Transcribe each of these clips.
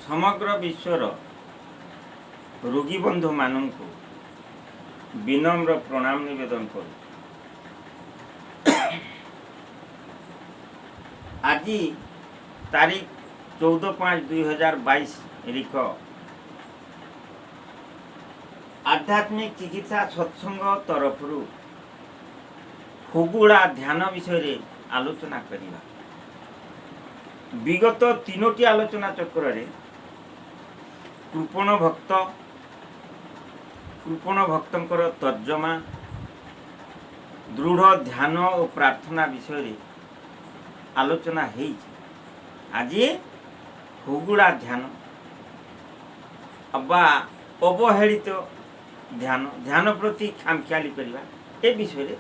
समग्र विश्वर रोगी बंधु मानक विनम्र प्रणाम निवेदन करूँ। आज तारीख 14/5/2022 रिख आध्यात्मिक चिकित्सा सत्संग तरफ हुगुड़ा ध्यान विषय आलोचना करवा। विगत 3टी आलोचना चक्र रे कृपण भक्तंकर तर्जमा दृढ़ ध्यान और प्रार्थना विषय आलोचना है। आज हुगुड़ा ध्यान अबा अवहेलित ध्यान प्रति खामख्याली करवा ए विषय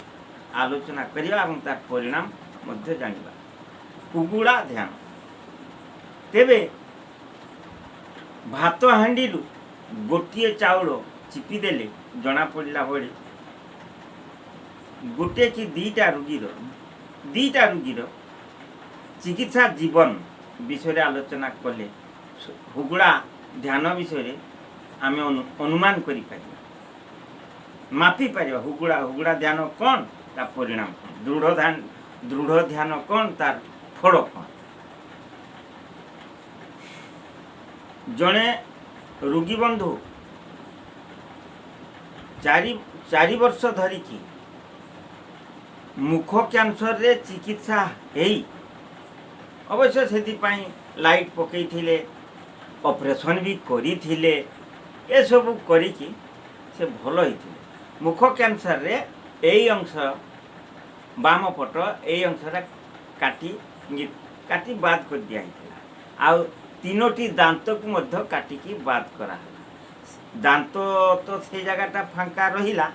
आलोचना करवा और तार परिणाम मध्य जानिबा। हुगुड़ा ध्यान तेबे भात हांडी गोटे चाउल चिपी देले जना पड़ा भली गोटे कि दीटा रोगीर चिकित्सा जीवन विषय आलोचना कले हुगुड़ा ध्यान विषय आम अनुमान करि परिबा मापी परिबा। हुगुड़ा ध्यान कौन तार परिणाम कौन, दृढ़ ध्यान कौन तार फल कौन। जड़े रोगी बंधु 4 वर्ष धरिकी मुख कैंसर रे चिकित्सा है। अवश्य से लाइट पकई ऑपरेशन भी करी ए सब करी से भल होते। मुख कैंसर रे यही अंश बाम पट यही अंशटा काटी बाद कर दिया आउ 3टी दांत को मध्य काटिकी बाद करा। दांत तो से जगहटा फांका रहिला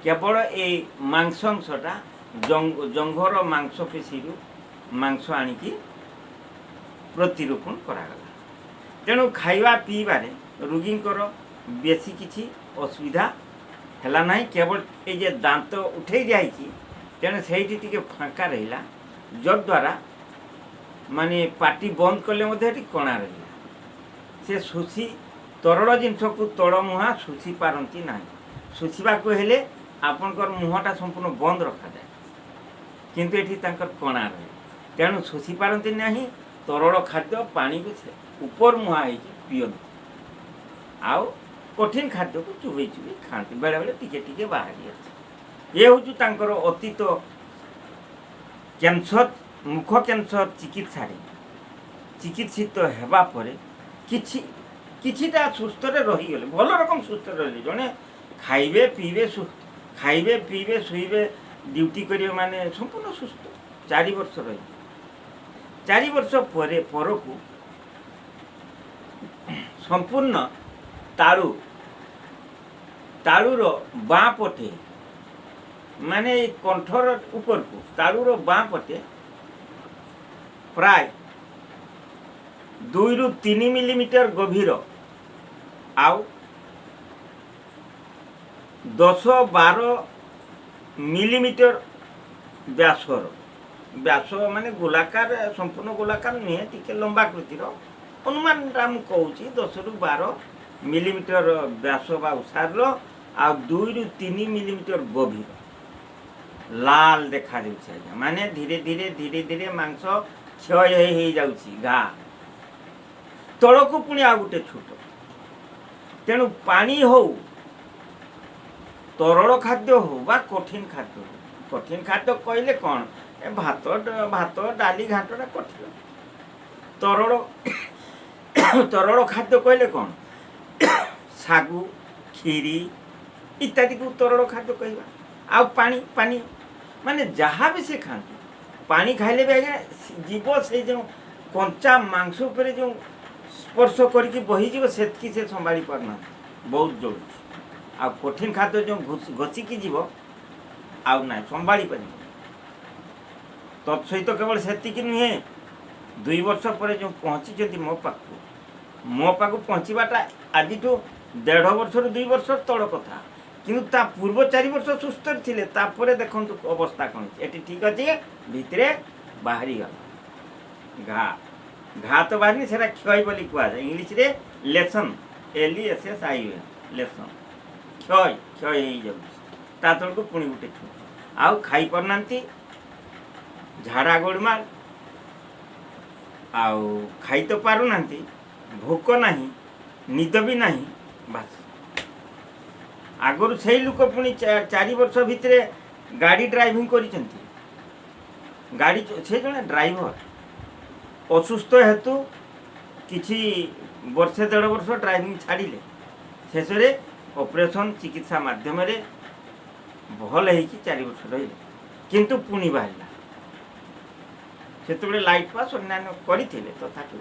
केवल ए मांस अंशटा जंघर मांसपेशी मांस आनिकी प्रतिरोपण करागला। तेणु खाइबा पीबारे रोगींकर बेसी किछि असुविधा हैला नहीं। केवल ए जे दांत उठे जाइछि तेणु सेठी टिके फांका रहिला जद्वारा माने पाटी बंद कले मध्य कणा रहिला से शुषि तरल जिनस को तल मुहा शुषि पारती ना। शुषिबा को हेले आपनकर मुहटा संपूर्ण बंद रखा जाए किंतु एठी तांकर कणा रहे तेणु शुषि पारती ना। तरल खाद्य पानी को ऊपर मुहा है पीयन आउ कठिन खाद्य को चुबई खाती बेले बेले टिके टिके बाहरी आसे। ये हूँ तांकर अतीत कैंसर मुख कैंसर चिकित्सित हेबा परे किछिटा सुस्थ रहीगले भल रकम सुस्थ रही। जड़े खाइबे पीबे शुइबे ड्यूटी करिवे माने संपूर्ण सुस्थ 4 वर्ष रही। 4 वर्ष परकू संपूर्ण तालुर बाँ पटे माने कंठर ऊपर को तालुर बाँ पटे प्राय 2 ରୁ 3 मिलीमीटर गभीर आउ 10-12 मिलीमीटर व्यास माने गोलाकार संपूर्ण गोलाकार नुहे टिके लंबाकृतिर अनुमान कहूँ 10 ରୁ 12 मिलीमीटर व्यास बा उसार आ 2 ରୁ 3 मिलीमीटर गभीर लाल देखा जाए माने धीरे धीरे मांस क्षय हो जाउछि घा तलकू पुणी आ गोटे छोट। तेणु पानी हो तरल खाद्य हो बा कठिन खाद्य कहले कौन भात डाली घाटटा कठिन। तरल खाद्य कहले कौन सागु खीरी इत्यादि को तरल खाद्य कहवा। आ पानी माने जहाँ भी से खाते पानी खाइले भी आज्ञा जीव से जो कंचा मांस उपर जो स्पर्श करके बहीजी से संभाली पारना बहुत जोड़। आ कठिन खाद्य जो घोषिकी जीव आउ ना संभाली पार तत्सहित केवल सेतिकी नुहे 2 वर्ष पर जो पहुँची मो पाक पहुँचवाटा आज 1.5 वर्ष 2 वर्ष तल कथा किंतु ता पूर्व 4 वर्ष सुस्थ थिले तापरे देखंतु अवस्था कौन एटी ठीक अच्छे भितरे बाहरी गला घा घा तो बाहरी सेटा क्षय बोली कहुए इंग्लीश रे लेसन LESSION लेसन क्षय क्षय हो जाऊँ तल को पुणी गोटे छुट आउ खाई पारना झाड़ा गोड़माल आउ खाई तो पारुना भोक नहीं निद भी नहीं बास आगुरी से लोक पुणी 4 वर्ष भितर गाड़ी ड्राइविंग कर गाड़ी से जड़े ड्राइवर असुस्थ हेतु किछि वर्षे 1.5 वर्ष ड्राइविंग छाड़िले शेष में ऑपरेशन चिकित्सा माध्यम भल हो 4 वर्ष रही किंतु पुणी बाहर से लाइट पास अन्य करते तथापि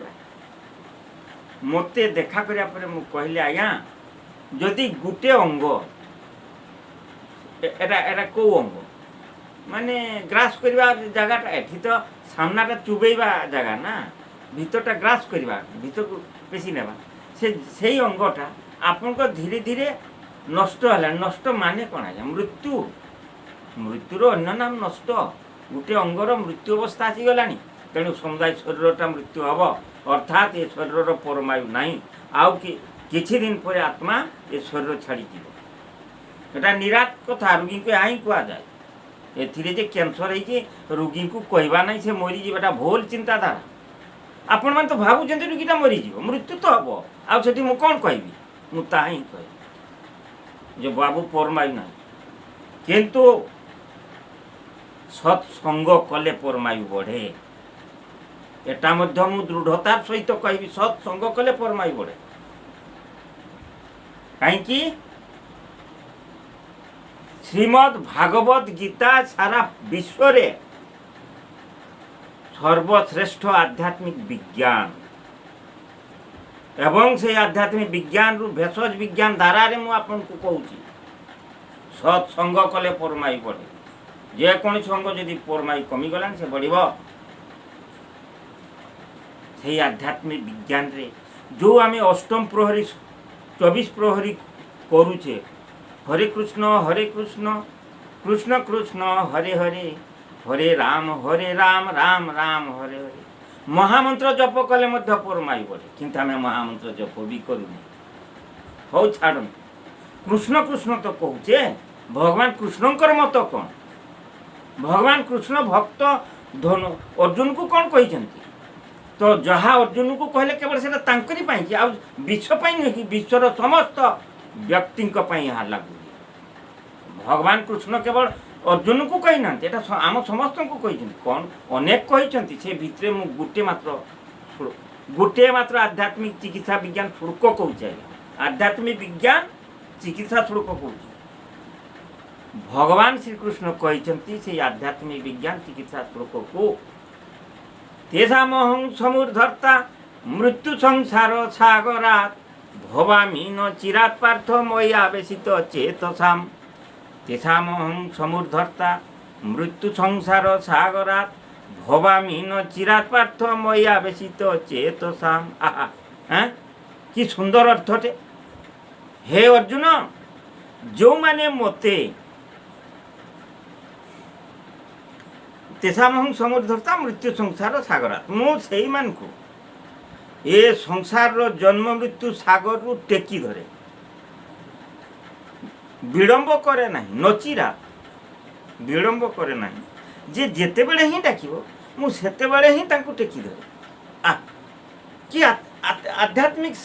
मते देखा करिया परे मु कहले आज्ञा जदि गुटे अंग एटा को अंग माने ग्रास करवा जगह एठी तो सामनाटा चुबेबा जगह ना भीतरटा ग्रास करवा भीतर को पेशी नेबा से अंगटा आपन को धीरे धीरे नष्ट है नष्ट माने कौन है मृत्यु मृत्युर अन्य नाम नष्ट गोटे अंगर मृत्यु अवस्था आसीगला तेणु समुदाय शरीरटा मृत्यु हम अर्थात ये शरीर परमायु नहीं आउ किछि दिन पर आत्मा ये शरीर छाड़ी जीव निराट कथा रोगी को यहाँ कह जाए एथिरे कैंसर हो रोगी को कहवा ना से मरीजा भूल चिंताधारा आपण मैंने तो भावुं रोगीटा मरीज मृत्यु तो हम आठी मुझे कौन कहि मुझा ही कह जो बाबू परमायु ना किंतु सत्संग कले परमायु बढ़े एटा मध्य मु दृढ़तार सहित कहि सत्संग कले परमायु बढ़े कहीं श्रीमद् भागवत गीता सारा विश्व रे सर्वश्रेष्ठ आध्यात्मिक विज्ञान एवं से आध्यात्मिक विज्ञान रु भेषज विज्ञान धारा रे मु आपन को कहूची सत्संग कले परमायु बढ़े जेकोसी अंग जदि परमायु कमी गलान से बढ़ से आध्यात्मिक विज्ञान रे जो आम अष्टम प्रहरी 24 प्रहरी करुचे हरे कृष्ण कृष्ण कृष्ण हरे हरे हरे राम राम राम हरे हरे महामंत्र जप कले मध्य परमायु बढ़े किंतु आम महामंत्र जप भी करूनी हो छाड़ कृष्ण कृष्ण तो कहूचे भगवान कृष्णकर मत कौन भगवान कृष्ण भक्त धनु अर्जुन को कौन कही तो जहाँ अर्जुन को कहले केवल से तांकरी पाई कि विश्व पाई नहीं कि विश्वर समस्त व्यक्ति यहाँ लागू भगवान कृष्ण केवल अर्जुन को कही ना आम समस्त को कही कौन अनेक कही से भितर मुझे गोटे मात्र आध्यात्मिक चिकित्सा विज्ञान शुल्क कहूँ आध्यात्मिक विज्ञान चिकित्सा शुल्क कहूँ भगवान श्री कृष्ण कहते से आध्यात्मिक विज्ञान चिकित्सा श्लोक को तेषामहं समुद्धर्ता मृत्यु संसार सागरात् भवामि न चिरात् पार्थ मयि आवेशित चेतसाम् तेषामहं समुद्धर्ता मृत्यु संसार सागरात् भवामि न चिरात् पार्थ मयि आवेशित चेतसाम् आहा हाँ कि सुंदर अर्थटे हे अर्जुन जो माने मते तेषामहं समुद्धर्ता मृत्यु संसार सागरात् मु सेई मान को ए संसार रो जन्म मृत्यु सागर रु टेकी धरे विलंब करे नहीं नचिरा विलंब करे नहीं जे जेते बेले ही डाकिबो मु सेते बेले ही तांको टेकी धरे आ कि आध्यात्मिक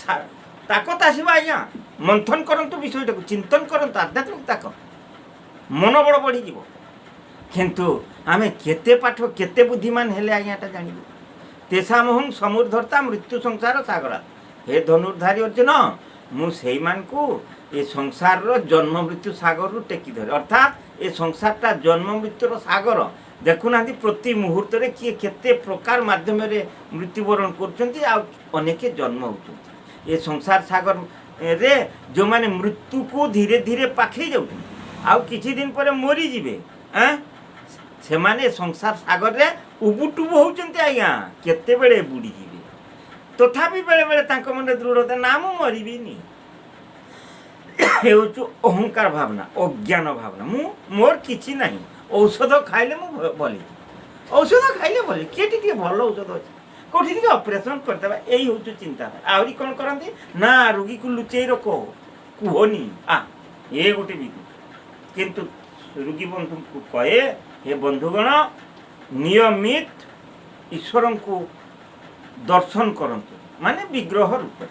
ताकत आसीबा आज्ञा मंथन करंतु विषयटा चिंतन करंतु आध्यात्मिक ताकत मनोबल बढ़ी जीवो किंतु आमे केते पाठ केते बुद्धिमान हेले आज्ञाटा जानिबो तेषामहं समुद्धर्ता मृत्यु संसार सागरा हे धनुर्धारी अर्जुन मु सेई मान को ए संसार रो जन्म मृत्यु सागर रु टेकी धरे अर्थात ए संसारटा जन्म मृत्युर सागर देखुना प्रति मुहूर्त रे किए केते प्रकार माध्यम रे मृत्युवरण करछंती आ अनेके जन्म होछंती ए संसार सागर रे जो माने मृत्यु को धीरे धीरे पाखे जाउछंती आ किछि दिन पर मरी जिवे से माने संसार सागर रे उबुटुबु होउछंती आज्ञा केते बेले बुडी जिवे तथापि बेले बेले तांको मन दृढ़ता ना मु मरिबिनी हेउचु अहंकार भावना अज्ञान भावना मु मोर किछि नाही औषध खाइले मु भली औषध खाइले भली केटी के भल औषध अछि कौटी टिके ऑपरेशन करदेबा यही हूँ चिंता आहरी कौन करती ना रोगी को लुचेई रख कहनी ये गोटे विधि किंतु रोगी बंधु को कहे हे बंधुगण नियमित ईश्वर को दर्शन करंतु माने विग्रह रूप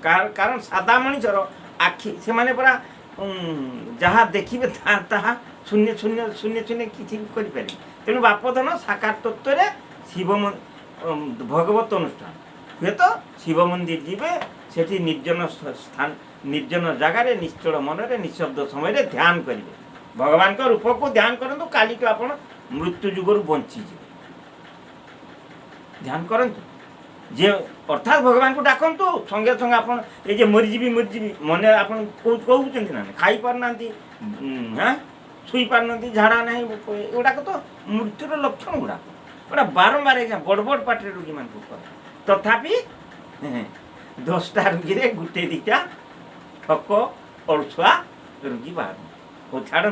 कारण सादा मनीषर आखि से माने पूरा जहाँ देखिए ताहा शून्य शून्य शून्य शून्य किसी करें तेणु बापधन साकार तत्व शिव भगवत अनुष्ठान हुए तो शिव मंदिर जीवे सेठी निर्जन स्थान निर्जन जगार निश्चल मनरे निशब्द समय ध्यान करेंगे भगवान का रूप को ध्यान करंतु काली तो आप मृत्यु जुगर बंचीजे ध्यान करंतु जे अर्थात भगवान को डाकंतु संगे संगे आप मरीजी मन आप कहते ना खाई पारना हाँ शुई पारना झाड़ा ना एगुड़ाक तो मृत्युर लक्षण गुड़ाक गोटा बारंबार बड़ बड़ पार्टी रोगी मान तथापि 10टा रोगी गोटे दुटा ठक अलुआ रोगी बाहर हो छाड़ू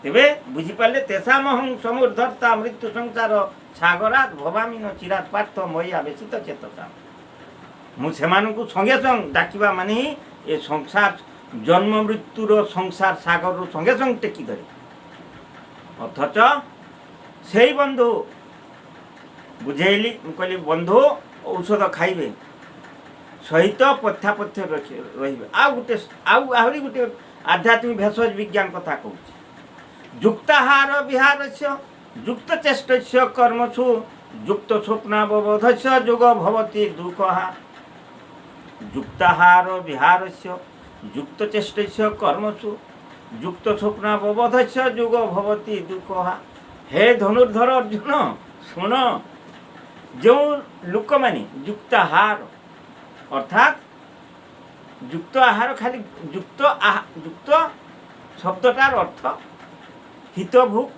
तेरे बुझीपारे तेषामहं समुद्धर्ता मृत्यु संसार सागरात भवामी न चिरात पार्थ मया बेसित चेतसा मुझे संगे संग डाकिबा माने ही ए संसार जन्म मृत्युर संसार सागर संगे संग टेकी धरे अथच से बंधु बुझेली कहली बंधु औषध खाइबे सहित पथ्यापथ्य रे गोटे आहरी गोटे आध्यात्मिक भेषज विज्ञान कथा कहूँ युक्ताहार विहार से युक्त चेष्ट कर्मसु युक्त स्वप्नावबोध से युग भवति दुःखहा युक्ताहार विहार से युक्त चेष्ट कर्मसु युक्त स्वप्नावबोध से युग भवति दुःखहा हे धनुर्धर अर्जुन शुण जो लोक माने युक्ताहार अर्थात युक्त आहार खाली युक्त शब्दटार अर्थ हितभुक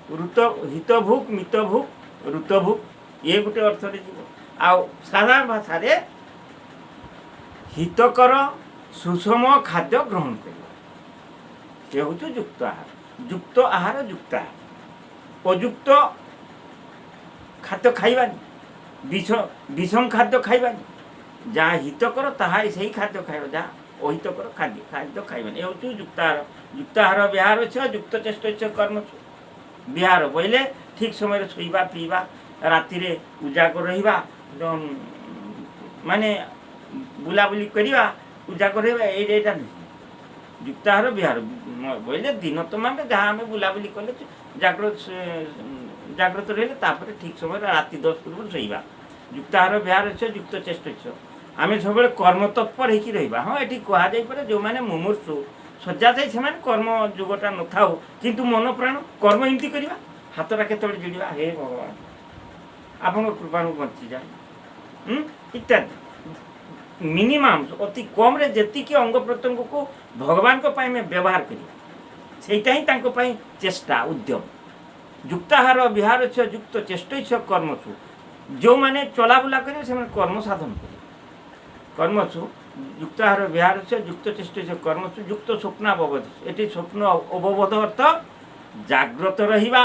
मितभुक ऋतभुक ये गोटे अर्थ आउ साधारण भाषा रे हितकर सुषम खाद्य ग्रहण कर युक्त आहार युक्त आहार अयुक्त खाद्य खाइबानी विषम खाद्य खाइबानी जहाँ हितकर ताहा से खाद्य खाइबा जहाँ अहितकर खाद्य खाइबानी ये हूँ युक्ताहार विहार से युक्त चेष्ट कर्म विहार बोले ठीक समय शोवा पीवा राति उजागर रहा माने बुलाबुली करवा उजागर रहा यहाँ नहीं युक्ताहार विहार बोले दिन तमाम जहाँ आम बुलाबुली कले जागृत रही ठीक समय राति 10 पूर्व शोवा युक्ताहार विहार से युक्त चेष्ट आम सब कर्म तत्पर होगा हाँ ये कहुए जो मैंने मुमूर्षु सज्जा जाए से कर्म जुगटा न था किंतु मन प्राण कर्म एमती करवा हाथटा के जोड़ा हे भगवान आप कृपा बंची जाए इत्यादि मिनिमम अति कम रे जी अंग प्रत्यंग को भगवान को पाई में व्यवहार करवा ही चेष्टा उद्यम युक्ताहार विहार से युक्त चेष्ट कर्मसु जो मैंने चलाबुला करेंगे कर्म साधन करेंगे कर्मसु युक्ताहार विहार से युक्त चेष्ट कर्मसु युक्त स्वप्नावबोध ये स्वप्न अवबोध अर्थ जाग्रत रहिबा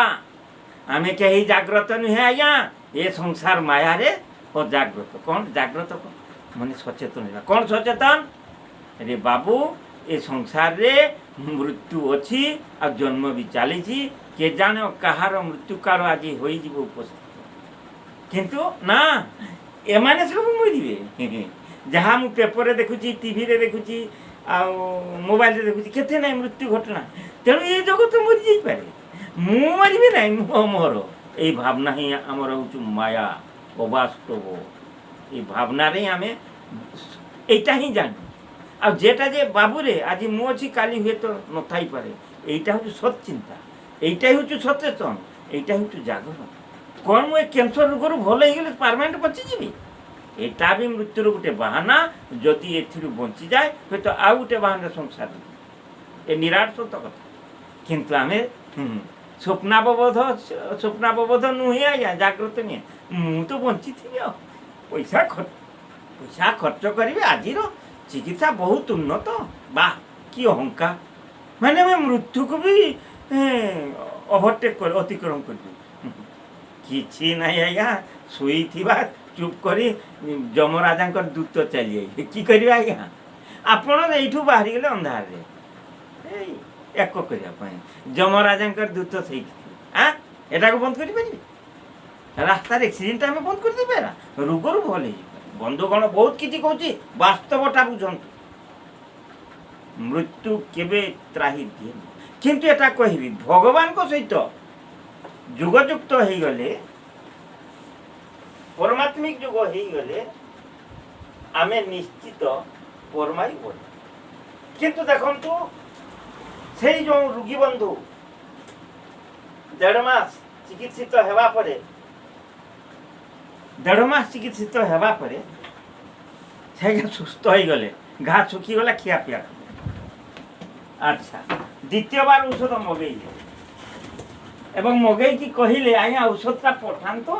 आमे कहीं जाग्रत नुहे आज्ञा ये संसार माया रे अजाग्रत कौन जाग्रत माने सचेतन कौन सचेतन रे बाबू ये संसार रे मृत्यु अच्छी आ जन्म भी चली के जाने कहार मृत्यु काल आज हो उपस्थित किंतु ना एमाने सब मरवे जहाँ मु पेपर देखुची टीवी रे देखुची आ मोबाइल रे देखुची केते ना मृत्यु घटना तेणु ये जगत मरी जाई पारे मु मरबे ना मु मोर ए भावना ही आमर हूँ माया अवास्तव ये भावना रे आमे एटा ही जानू आ जेटा जे बाबू रे आज मु अच्छी काली हुए तो न थाई पारे एटा हूँ सत चिंता एटा हूँ सचेतन एटा हूँ जागरण कौन मुझे कैंसर रोग भल हो परमानेंट बचीजी एटा भी मृत्युर गोटे बाहाना जदि एथिरु बंची जाए हूँ तो आउ गोटे बाहाना संसार ये निराट सत कथा किंतु आम स्वप्नावबोध नुहे आज्ञा जागृत नुहे मु तो बंची थी पैसा खर्च करेंगे आज चिकित्सा बहुत उन्नत बा कि अहंकार मैंने मैं मृत्यु को भी ओवरटेक कर अतिक्रम कर कि ना आज्ञा शुई ଚୁପ୍ କରି ଯମରାଜାଙ୍କର ଦୂତ ଚାଲିଯାଇବେ କି କରିବେ ଆଜ୍ଞା ଆପଣ ଏଇଠୁ ବାହାରିଗଲେ ଅନ୍ଧାରରେ ଏଇ ଏକ କରିବା ପାଇଁ ଯମରାଜାଙ୍କର ଦୂତ ସେଇଠି ଏଟାକୁ ବନ୍ଦ କରିପାରିବେ ରାସ୍ତାରେ ଆକ୍ସିଡେଣ୍ଟ ଆମେ ବନ୍ଦ କରିଦେବେ ରୋଗରୁ ଭଲ ହେଇଯିବ ବନ୍ଧୁଗଣ ବହୁତ କିଛି କହୁଛି ବାସ୍ତବଟା ବୁଝନ୍ତୁ ମୃତ୍ୟୁ କେବେ ତ୍ରାହି ଦିଏନି କିନ୍ତୁ ଏଟା କହିବି ଭଗବାନଙ୍କ ସହିତ ଯୁଗଯୁକ୍ତ ହେଇଗଲେ परमात्मिक जुग हो गले आमे निश्चित परमाई बोल किंतु देखंतु से जो रोगी बंधु 1.5 मास चिकित्सित हेबा परे 1.5 मास चिकित्सित हेबा परे से सुस्थ हो गले घा सुखी गला खिया पिया अच्छा द्वितीय बार औषध मगई एवं मगई की कहले आया औषधटा पठान तो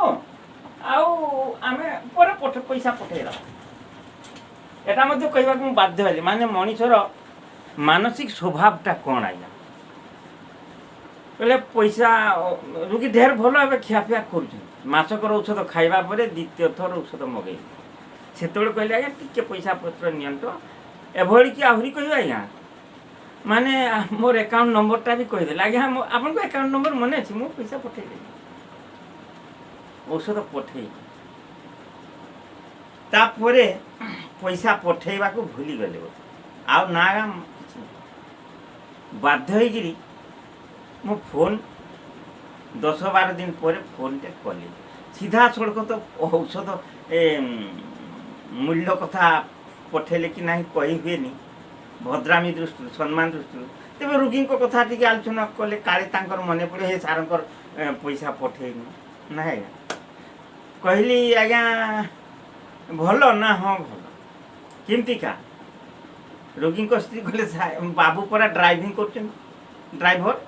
आमे पैसा पठेला एटा मध्य कहवा को बाध्य हेली माने मनीषर मानसिक स्वभावटा कौन आया बोले पैसा रोगी ढेर भल ए खियापिया कर मासकर औषध खाइबा परे द्वितीय थर औषध मगई से कहले आज्ञा टिके पैसा पत्र नियंत एभली कि आहरी कह आज्ञा माने मोर अकाउंट नंबरटा भी कहीदेले आज्ञा आपन को अकाउंट नंबर मन अच्छे मु पैसा पठेदेली औषध पठे तापरे पैसा पठेबा को भूली गले आउ ना बाध्य होइगिरी मो फोन 10-12 दिन पर फोन टे कली सीधा सड़क तो औषध मूल्य कथा पठेले कि नहीं कही हुए नहीं भद्रामी दृष्टि सम्मान दृष्टि तेज रोगी कथा टी आलोचना कले काले मन पड़े हे सार पैसा पठेनी ना कहली आज्ञा भल ना हाँ भल केमती का रोगी स्त्री कहले बाबू परा ड्राइविंग कर ड्राइवर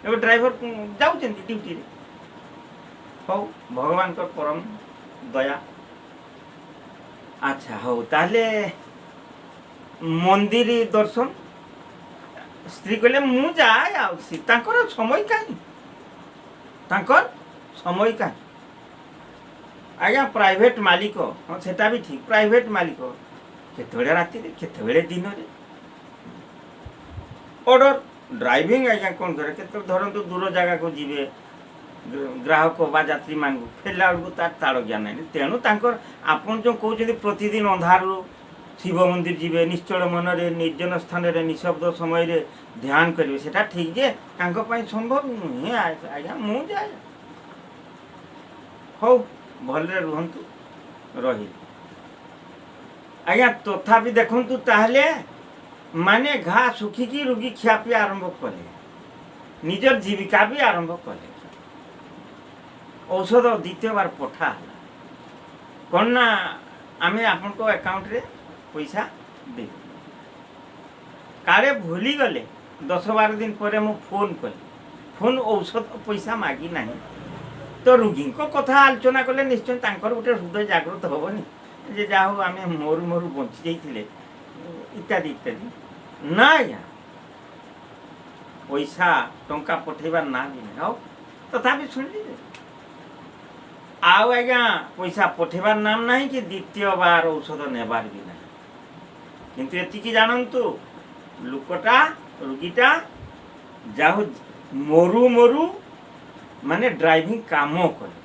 एवं ड्राइवर जाऊँ ड्यूटी हो भगवान को परम दया अच्छा हो ताले मंदिर दर्शन स्त्री कहले मु जाए आकर समय कहीं समय कहीं आज्ञा प्राइवेट मालिक हाँ सेटा भी ठीक प्राइवेट मालिक केतबेले राति केतबेले दिन रे ऑर्डर ड्राइविंग आज्ञा कौन करे केत धरतु दूर जगह को जीवे ग्राहक बा यात्री मान फेरला बेलू तार ताड़ ज्ञान नहीं तेणु तांकर आपन जो कहते प्रतिदिन अंधार शिव मंदिर जीवे निश्चल मनरे निर्जन स्थान रे निशब्द समय रे ध्यान करेंगे सेटा ठीक जे तांको पई संभव नुहे आज्ञा मु जाए हो भलरे रुहंतु रही आज्ञा तथापि देखंतु ताहले माने घा सुखिकी रोगी खियापिया आरंभ कले निजर जीविका भी आरंभ कले औषध द्वितीय बार पठा कौन ना आमे आपन को अकाउंट रे पैसा दे काले भूली गले 10-12 दिन पर मु फोन कली फोन औषध पैसा मागी नहीं तो रोगी को कथा आलोचना कले निश्चय तांकर गोटे हृदय जागृत हेनी जे जा हो आम मोरू मोरू बंची जाइए इत्यादि इत्यादि ना आज्ञा पैसा टंका पठेबार ना भी नहीं आओ तथापि शुणिले आज्ञा पैसा पठेबार नाम नहीं कि द्वितीय बार औषध नेबार भी नहीं किंतु एतिकी जानतु लोकटा रोगीटा जाहु मोरू मोरू माने ड्राइविंग काम करे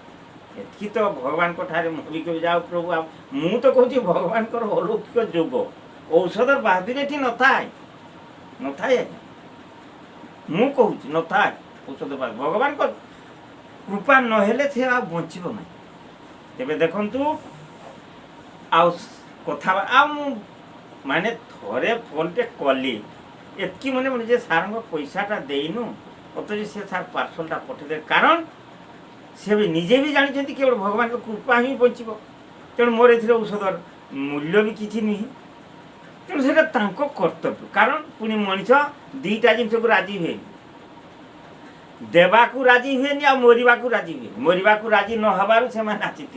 एति तो भगवान को ठारे मुझे कह जाओ प्रभु मु तो कहूँ भगवान को अलौकिक जोग औषध बाहर एटी न थाए मु कहूँ न थाए औषध भगवान को कृपा नहेले से आ बचब ना तेरे देखु कथा माने थोड़े फोन टे कली एतकी मन जे सार पैसाटा देनु अथच से सार पार्सलटा पठेदे कारण से भी निजे भी जानी केवल भगवान को कृपा ही बचब तेणु मोर ए औषधर मूल्य भी किसी नुह तेणु से कर्तव्य कारण पुणी मनीष दीटा जिन को राजी हुए देवाकू राजी हुए आ मरवा राजी हुए मरवा राजी न हबार से नाची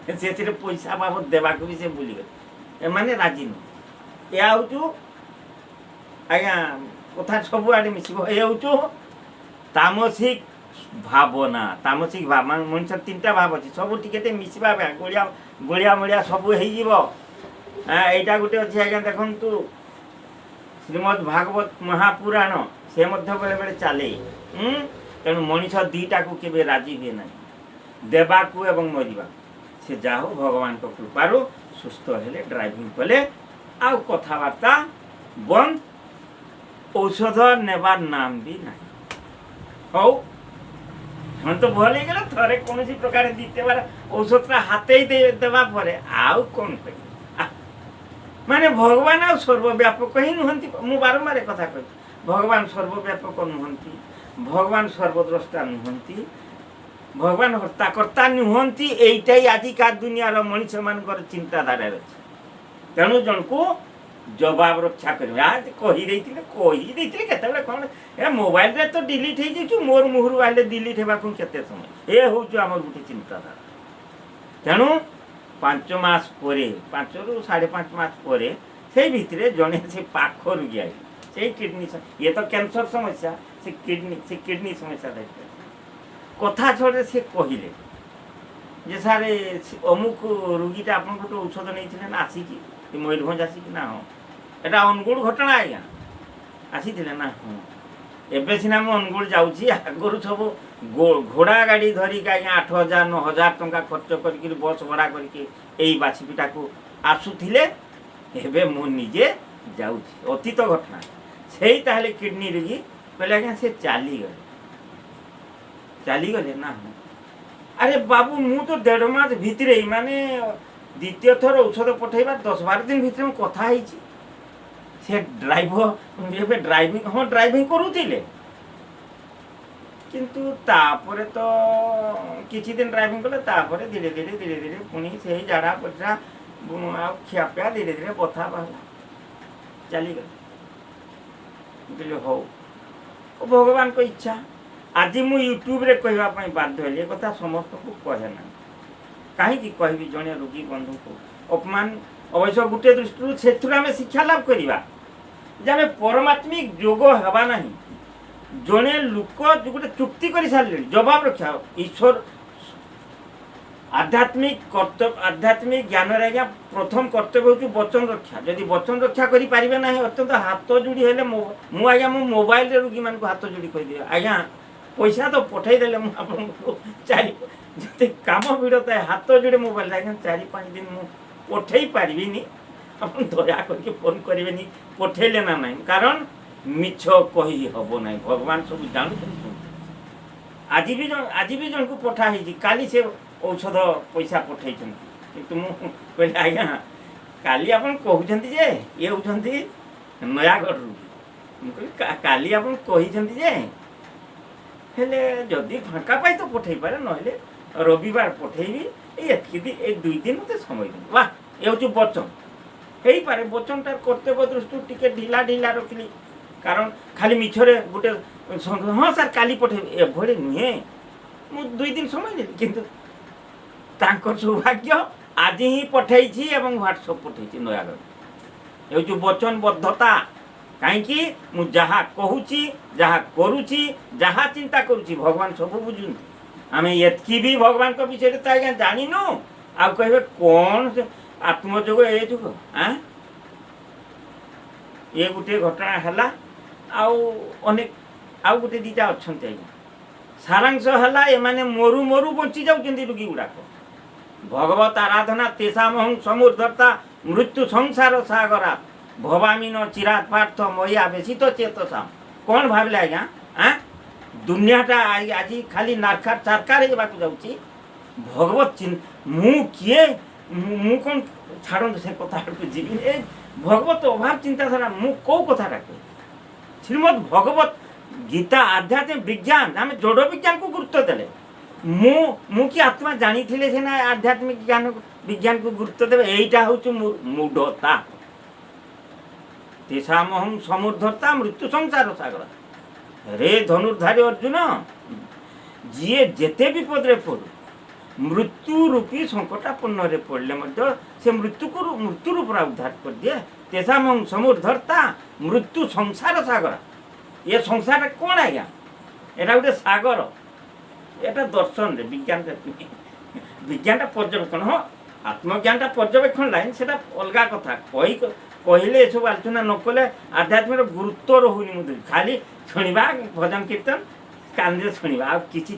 से पैसा बाबद देवाकू भी से भूली गए एमाने राजी नुह या हूँ आज्ञा कथा सब आड़े मिसब ये हूँ तामसिक ଭାବନା ତାମସିକ ଭାବ ମଣିଷ ତିନିଟା ଭାବ ଅଛି ସବୁ ଟିକେ ମିଶିବା ଗୋଳିଆ ଗୋଳିଆ ମଳିଆ ସବୁ ହେଇଯିବ। ଏଇଟା ଗୋଟେ ଅଛି ଆଜ୍ଞା ଦେଖନ୍ତୁ ଶ୍ରୀମଦ୍ ଭାଗବତ ମହାପୁରାଣ ସେ ମଧ୍ୟ ବେଳେବେଳେ ଚାଲେ। ତେଣୁ ମଣିଷ ଦୁଇଟାକୁ କେବେ ରାଜି ହୁଏ ନାହିଁ, ଦେବାକୁ ଏବଂ ମରିବାକୁ। ସେ ଯାହା ହଉ ଭଗବାନଙ୍କ କୃପାରୁ ସୁସ୍ଥ ହେଲେ, ଡ୍ରାଇଭିଂ କଲେ, ଆଉ କଥାବାର୍ତ୍ତା ବନ୍ଦ, ଔଷଧ ନେବାର ନାମ ବି ନାହିଁ। ହଉ ହଁ ତ ଭଲ ହେଇଗଲା। ଥରେ କୌଣସି ପ୍ରକାର ଦ୍ୱିତୀୟବାର ଔଷଧଟା ହାତେଇ ଦେବା ପରେ ଆଉ କ'ଣ କହିବି? ମାନେ ଭଗବାନ ଆଉ ସର୍ବବ୍ୟାପକ ହିଁ ନୁହନ୍ତି। ମୁଁ ବାରମ୍ବାର କଥା କହିବି, ଭଗବାନ ସର୍ବବ୍ୟାପକ ନୁହନ୍ତି, ଭଗବାନ ସର୍ବଦ୍ରଷ୍ଟା ନୁହନ୍ତି, ଭଗବାନ ହର୍ତ୍ତାକର୍ତ୍ତା ନୁହନ୍ତି। ଏଇଟାଇ ଆଜିକା ଦୁନିଆର ମଣିଷମାନଙ୍କର ଚିନ୍ତାଧାରାରେ ଅଛି। ତେଣୁ ଜଣକୁ ଜବାବ ରକ୍ଷା କରିବେ। କହିଦେଇଥିଲେ କେତେବେଳେ କ'ଣ ଏ ମୋବାଇଲରେ ତ ଡିଲିଟ୍ ହେଇଯାଉଛି, ମୋର ମୁହଁରୁ ବାହାରିଲେ ଡିଲିଟ୍ ହେବାକୁ କେତେ ସମୟ? ଏ ହେଉଛି ଆମର ଗୋଟେ ଚିନ୍ତାଧାରା। ତେଣୁ 5 ମାସ ପରେ, 5ରୁ 5.5 ମାସ ପରେ ସେଇ ଭିତରେ ଜଣେ ସେ ପାଖ ରୋଗୀ ଆଇଲେ, ସେଇ କିଡ଼ନୀ, ଇଏ ତ କ୍ୟାନ୍ସର ସମସ୍ୟା, ସେ କିଡ଼ନୀ ସମସ୍ୟା ଧରିଥିଲେ। କଥା ଛଡ଼ରେ ସେ କହିଲେ ଯେ ସାର୍ ଅମୁକ ରୋଗୀଟା ଆପଣଙ୍କଠୁ ଔଷଧ ନେଇଥିଲେ ନା ଆସିକି ମୟୂରଭଞ୍ଜ ଆସିକି? ନା ହଁ। ଏଇଟା ଅନୁଗୁଳ ଘଟଣା ଆଜ୍ଞା? ଆସିଥିଲେ ନା? ହଁ। ଏବେ ସିନା ମୁଁ ଅନୁଗୁଳ ଯାଉଛି, ଆଗରୁ ସବୁ ଘୋଡ଼ା ଗାଡ଼ି ଧରିକି ଆଜ୍ଞା 8,000 9,000 ଟଙ୍କା ଖର୍ଚ୍ଚ କରିକି ବସ୍ ଭଡ଼ା କରିକି ଏଇ ବାଛିପିଟାକୁ ଆସୁଥିଲେ। ଏବେ ମୁଁ ନିଜେ ଯାଉଛି, ଅତୀତ ଘଟଣା। ସେଇ ତାହେଲେ କିଡ଼ନୀ ରୋଗୀ କହିଲେ ଆଜ୍ଞା ସେ ଚାଲିଗଲେ ନା? ହଁ। ଆରେ ବାବୁ ମୁଁ ତ 1.5 ମାସ ଭିତରେ ମାନେ ଦ୍ୱିତୀୟ ଥର ଔଷଧ ପଠାଇବା 10-12 ଦିନ ଭିତରେ ମୁଁ କଥା ହେଇଛି। ସେ ଡ୍ରାଇଭର ଏବେ ଡ୍ରାଇଭିଂ କରୁଥିଲେ, କିନ୍ତୁ ତାପରେ ତ କିଛି ଦିନ ଡ୍ରାଇଭିଂ କଲେ, ତାପରେ ଧୀରେ ଧୀରେ ପୁଣି ସେଇ ଝାଡ଼ା ପରିସ୍ରା ଆଉ ଖିଆପିଆ ଧୀରେ ଧୀରେ ବଥା ବାହାରିଲା, ଚାଲିଗଲେ। କହିଲେ ହଉ ଭଗବାନଙ୍କ ଇଚ୍ଛା। ଆଜି ମୁଁ ୟୁଟ୍ୟୁବରେ କହିବା ପାଇଁ ବାଧ୍ୟ ହେଲି, ଏ କଥା ସମସ୍ତଙ୍କୁ କହେ ନାହିଁ। କାହିଁକି କହିବି? ଜଣେ ରୋଗୀ ବନ୍ଧୁଙ୍କୁ ଅପମାନ ଅବଶ୍ୟ ଗୋଟେ ଦୃଷ୍ଟିରୁ ସେଥିରୁ ଆମେ ଶିକ୍ଷା ଲାଭ କରିବା ଯେ ଆମେ ପରମାତ୍ମିକ ଯୋଗ ହେବା ନାହିଁ। ଜଣେ ଲୋକ ଗୋଟେ ଚୁକ୍ତି କରିସାରିଲେଣି, ଜବାବ ରକ୍ଷା। ଈଶ୍ୱର ଆଧ୍ୟାତ୍ମିକ ଜ୍ଞାନରେ ଆଜ୍ଞା ପ୍ରଥମ କର୍ତ୍ତବ୍ୟ ହେଉଛି ବଚନ ରକ୍ଷା। ଯଦି ବଚନ ରକ୍ଷା କରିପାରିବେ ନାହିଁ, ଅତ୍ୟନ୍ତ ହାତ ଯୋଡ଼ି ହେଲେ ମୁଁ ଆଜ୍ଞା ମୋ ମୋବାଇଲରେ ରୋଗୀମାନଙ୍କୁ ହାତ ଯୋଡ଼ି କହିଦିଏ, ଆଜ୍ଞା ପଇସା ତ ପଠାଇ ଦେଲେ ମୁଁ ଆପଣଙ୍କୁ ଯଦି କାମ ଭିଡ଼ ଥାଏ ହାତ ଯୋଡ଼ି ମୋବାଇଲରେ, ଆଜ୍ଞା 4-5 ଦିନ ମୁଁ ପଠାଇ ପାରିବିନି, ଆପଣ ଦୟା କରିକି ଫୋନ୍ କରିବେନି ପଠାଇଲେ ନା ନାହିଁ। କାରଣ ମିଛ କହି ହେବ ନାହିଁ, ଭଗବାନ ସବୁ ଜାଣୁଛନ୍ତି। ଆଜି ବି ଜଣକୁ ପଠା ହେଇଛି, କାଲି ସେ ଔଷଧ ପଇସା ପଠାଇଛନ୍ତି, କିନ୍ତୁ ମୁଁ କହିଲି ଆଜ୍ଞା କାଲି ଆପଣ କହୁଛନ୍ତି ଯେ ଇଏ ହେଉଛନ୍ତି ନୟାଗଡ଼ରୁ। ମୁଁ କହିଲି କାଲି ଆପଣ କହିଛନ୍ତି ଯେ ହେଲେ ଯଦି ଫାଙ୍କା ପାଇ ତ ପଠାଇ ପାରେ, ନହେଲେ ରବିବାର ପଠାଇବି, ଏତିକି ଏଇ 2 ଦିନ ମୋତେ ସମୟ ଦିଅନ୍ତୁ। ବାଃ, ଏ ହେଉଛି ବଚନ। ହେଇପାରେ ବଚନଟାର କର୍ତ୍ତବ୍ୟ ଦୃଷ୍ଟିରୁ ଟିକେ ଢିଲା ରଖିଲି, କାରଣ ଖାଲି ମିଛରେ ଗୋଟେ ହଁ ସାର୍ କାଲି ପଠାଇବି ଏଭଳି ନୁହେଁ। ମୁଁ 2 ଦିନ ସମୟ ନେଲି, କିନ୍ତୁ ତାଙ୍କର ସୌଭାଗ୍ୟ ଆଜି ହିଁ ପଠାଇଛି ଏବଂ ହ୍ୱାଟ୍ସଆପ୍ ପଠାଇଛି ନୟାଗଡ଼। ହେଉଛି ବଚନବଦ୍ଧତା। କାହିଁକି? ମୁଁ ଯାହା କହୁଛି, ଯାହା କରୁଛି, ଯାହା ଚିନ୍ତା କରୁଛି ଭଗବାନ ସବୁ ବୁଝୁଛନ୍ତି। ଆମେ ଏତିକି ବି ଭଗବାନଙ୍କ ବିଷୟରେ ତ ଆଜ୍ଞା ଜାଣିନୁ, ଆଉ କହିବେ କ'ଣ ସେ ଆତ୍ମଯୋଗ ଏ ଯୁଗ। ଇଏ ଗୋଟିଏ ଘଟଣା ହେଲା, ଆଉ ଅନେକ ଆଉ ଗୋଟେ 2ଟା ଅଛନ୍ତି ଆଜ୍ଞା। ସାରାଂଶ ହେଲା ଏମାନେ ମରୁ ବଞ୍ଚି ଯାଉଛନ୍ତି ରୋଗୀ ଗୁଡ଼ାକ। ଭଗବତ ଆରାଧନା ତେଷାମହଂ ସମୁର୍ଦ୍ଧତା ମୃତ୍ୟୁ ସଂସାର ସାଗରା ଭବାମିନ ଚିରାତ୍ ପାର୍ଥ ମୟା ବେଶିତ ଚେତସାମ୍। କ'ଣ ଭାବିଲେ ଆଜ୍ଞା? ଦୁନିଆଟା ଆଜି ଖାଲି ଚାରକାର ହେବାକୁ ଯାଉଛି। ଭଗବତ ମୁଁ କିଏ? ମୁଁ କ'ଣ? ଛାଡ଼ନ୍ତୁ ସେ କଥା ଯିବିନି। ଏ ଭଗବତ ଅଭାବ ଚିନ୍ତାଧାରା ମୁଁ କେଉଁ କଥାଟା କହି? ଶ୍ରୀମଦ୍ ଭଗବତ ଗୀତା ଆଧ୍ୟାତ୍ମିକ ବିଜ୍ଞାନ, ଆମେ ଜଡ଼ ବିଜ୍ଞାନକୁ ଗୁରୁତ୍ୱ ଦେଲେ, ମୁଁ କି ଆତ୍ମା ଜାଣିଥିଲେ ସିନା ଆଧ୍ୟାତ୍ମିକ ବିଜ୍ଞାନକୁ ଗୁରୁତ୍ୱ ଦେବେ। ଏଇଟା ହେଉଛି ମୂଢ଼ତା। ତେଷାମହଂ ସମୁର୍ଦ୍ଧତା ମୃତ୍ୟୁ ସଂସାର ସାଗର। ରେ ଧନୁର୍ଧାରୀ ଅର୍ଜୁନ, ଯିଏ ଯେତେ ବିପଦରେ ପଡ଼ୁ, ମୃତ୍ୟୁ ରୂପୀ ସଙ୍କଟାପନ୍ନରେ ପଡ଼ିଲେ ମଧ୍ୟ ସେ ମୃତ୍ୟୁରୁ ପୁରା ଉଦ୍ଧାର କରିଦିଏ। ତେଷାମହଂ ସମୁର୍ଦ୍ଧତା ମୃତ୍ୟୁ ସଂସାର ସାଗର। ଏ ସଂସାରଟା କ'ଣ ଆଜ୍ଞା? ଏଇଟା ଗୋଟେ ସାଗର। এটা দর্শনরে বিজ্ঞানরে বিজ্ঞানটা পর্যবেক্ষণ ହଁ ଆତ୍ମଜ୍ଞାନଟା ପର୍ଯ୍ୟବେକ୍ଷଣ ଲାଇନ୍ ସେଟା ଅଲଗା କଥା କହିଲେ ଏସବୁ ଆଲୋଚନା ନ କଲେ ଆଧ୍ୟାତ୍ମିକର ଗୁରୁତ୍ୱ ରହୁନି ମୁଁ ଦେଖୁଛି ଖାଲି ଶୁଣିବା ଭଜନ କୀର୍ତ୍ତନ କାନରେ ଶୁଣିବା ଆଉ କିଛି